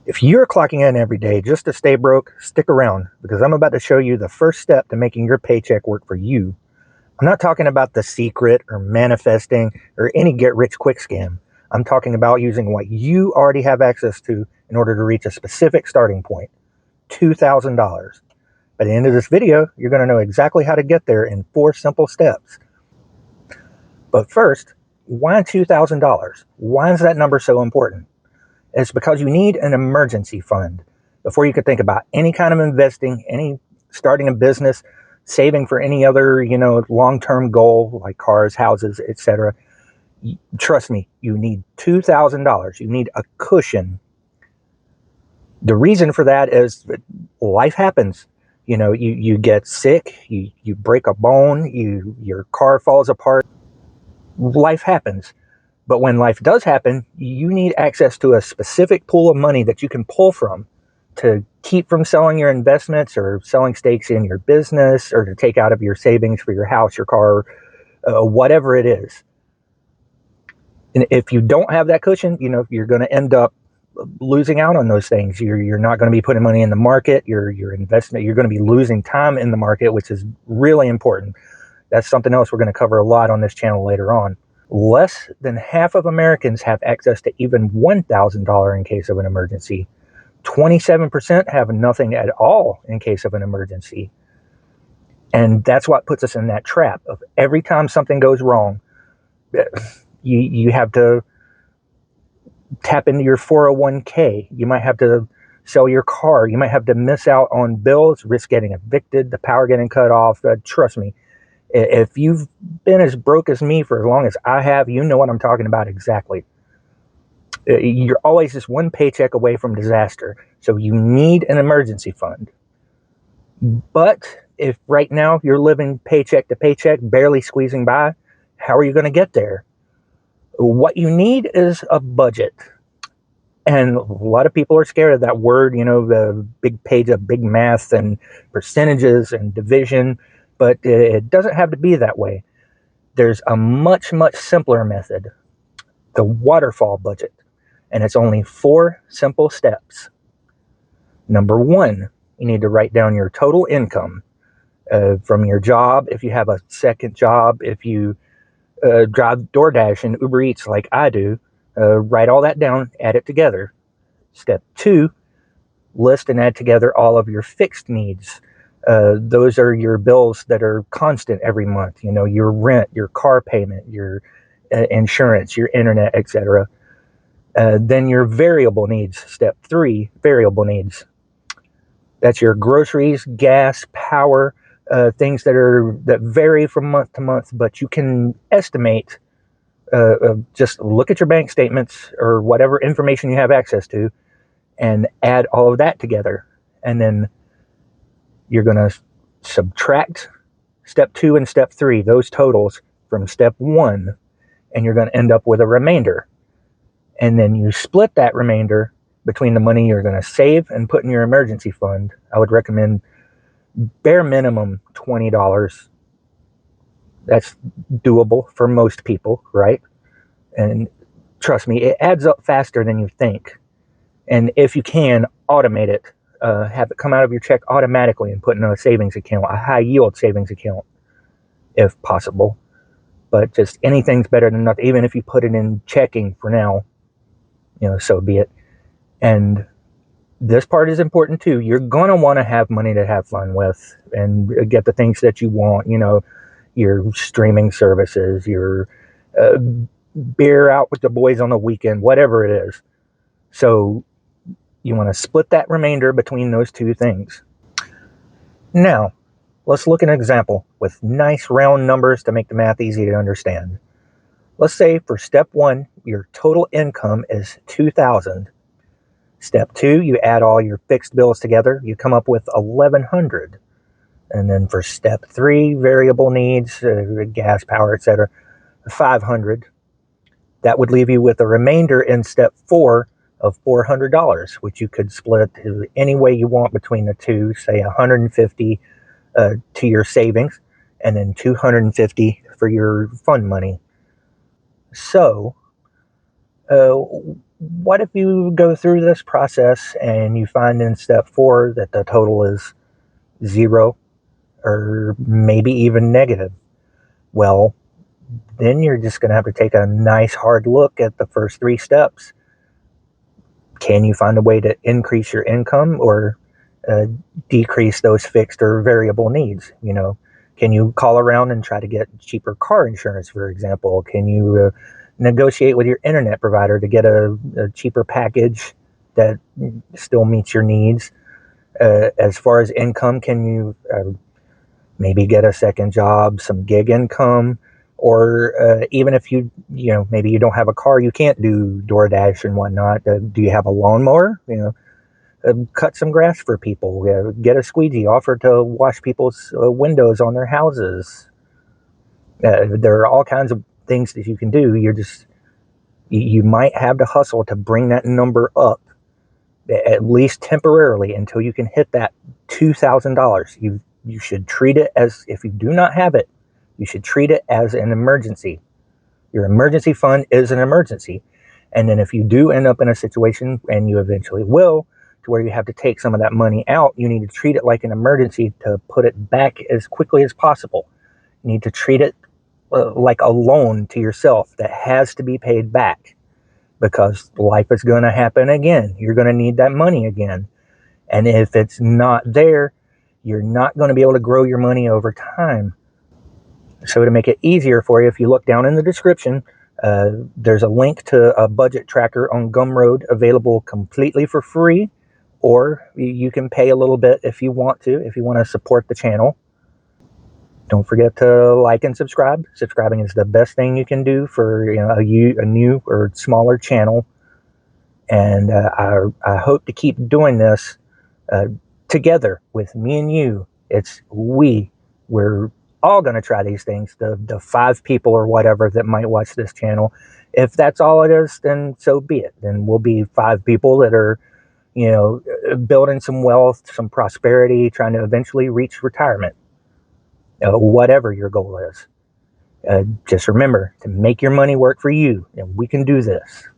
If you're clocking in every day just to stay broke, stick around because I'm about to show you the first step to making your paycheck work for you. I'm not talking about the secret or manifesting or any get rich quick scam. I'm talking about using what you already have access to in order to reach a specific starting point, $2,000. By the end of this video, you're going to know exactly how to get there in 4 simple steps. But first, why $2,000? Why is that number so important? It's because you need an emergency fund before you could think about any kind of investing, any starting a business, saving for any other, long-term goal like cars, houses, etc. Trust me, you need $2,000. You need a cushion. The reason for that is that life happens. You get sick, you break a bone, your car falls apart. Life happens. But when life does happen, you need access to a specific pool of money that you can pull from to keep from selling your investments or selling stakes in your business or to take out of your savings for your house, your car, whatever it is. And if you don't have that cushion, you're going to end up losing out on those things. You're not going to be putting money in the market. Your investment, you're going to be losing time in the market, which is really important. That's something else we're going to cover a lot on this channel later on. Less than half of Americans have access to even $1,000 in case of an emergency. 27% have nothing at all in case of an emergency. And that's what puts us in that trap of every time something goes wrong, you have to tap into your 401k. You might have to sell your car. You might have to miss out on bills, risk getting evicted, the power getting cut off. Trust me. If you've been as broke as me for as long as I have, you know what I'm talking about exactly. You're always just one paycheck away from disaster. So you need an emergency fund. But if right now you're living paycheck to paycheck, barely squeezing by, how are you going to get there? What you need is a budget. And a lot of people are scared of that word, the big page of big math and percentages and division. But it doesn't have to be that way. There's a much, much simpler method, the waterfall budget, and it's only 4 simple steps. Number 1, you need to write down your total income from your job. If you have a second job, if you drive DoorDash and Uber Eats like I do, write all that down, add it together. Step 2, list and add together all of your fixed needs. Those are your bills that are constant every month. Your rent, your car payment, your insurance, your internet, etc. Then your variable needs. Step 3, variable needs. That's your groceries, gas, power, things that vary from month to month, but you can estimate. Just look at your bank statements or whatever information you have access to, and add all of that together, and then you're going to subtract step 2 and step 3, those totals, from step 1, and you're going to end up with a remainder. And then you split that remainder between the money you're going to save and put in your emergency fund. I would recommend bare minimum $20. That's doable for most people, right? And trust me, it adds up faster than you think. And if you can, automate it. Have it come out of your check automatically and put in a savings account, a high yield savings account, if possible. But just anything's better than nothing. Even if you put it in checking for now, so be it. And this part is important too. You're going to want to have money to have fun with and get the things that you want, your streaming services, your beer out with the boys on the weekend, whatever it is. So you want to split that remainder between those 2 things. Now, let's look at an example with nice round numbers to make the math easy to understand. Let's say for step 1, your total income is $2,000. Step 2, you add all your fixed bills together, you come up with $1,100. And then for step 3, variable needs, gas, power, etc., $500. That would leave you with a remainder in step 4 of $400, which you could split any way you want between the 2, say $150 to your savings, and then $250 for your fund money. So what if you go through this process and you find in step 4 that the total is 0 or maybe even negative? Well, then you're just going to have to take a nice hard look at the first 3 steps. Can you find a way to increase your income or uh, decrease those fixed or variable needs? Can you call around and try to get cheaper car insurance, for example? Can you negotiate with your internet provider to get a cheaper package that still meets your needs? As far as income, can you maybe get a second job, some gig income? Or even if maybe you don't have a car, you can't do DoorDash and whatnot. Do you have a lawnmower? Cut some grass for people. Get a squeegee. Offer to wash people's windows on their houses. There are all kinds of things that you can do. You might have to hustle to bring that number up, at least temporarily, until you can hit that $2,000. You should treat it as, if you do not have it, you should treat it as an emergency. Your emergency fund is an emergency. And then if you do end up in a situation, and you eventually will, to where you have to take some of that money out, you need to treat it like an emergency to put it back as quickly as possible. You need to treat it like a loan to yourself that has to be paid back, because life is going to happen again. You're going to need that money again. And if it's not there, you're not going to be able to grow your money over time. So to make it easier for you, if you look down in the description, there's a link to a budget tracker on Gumroad available completely for free, or you can pay a little bit if you want to support the channel. Don't forget to like and subscribe. Subscribing is the best thing you can do for a new or smaller channel. And I hope to keep doing this together with me and you. We're all going to try these things. The 5 people or whatever that might watch this channel. If that's all it is, then so be it. Then we'll be 5 people that are, building some wealth, some prosperity, trying to eventually reach retirement. Whatever your goal is. Just remember to make your money work for you, and we can do this.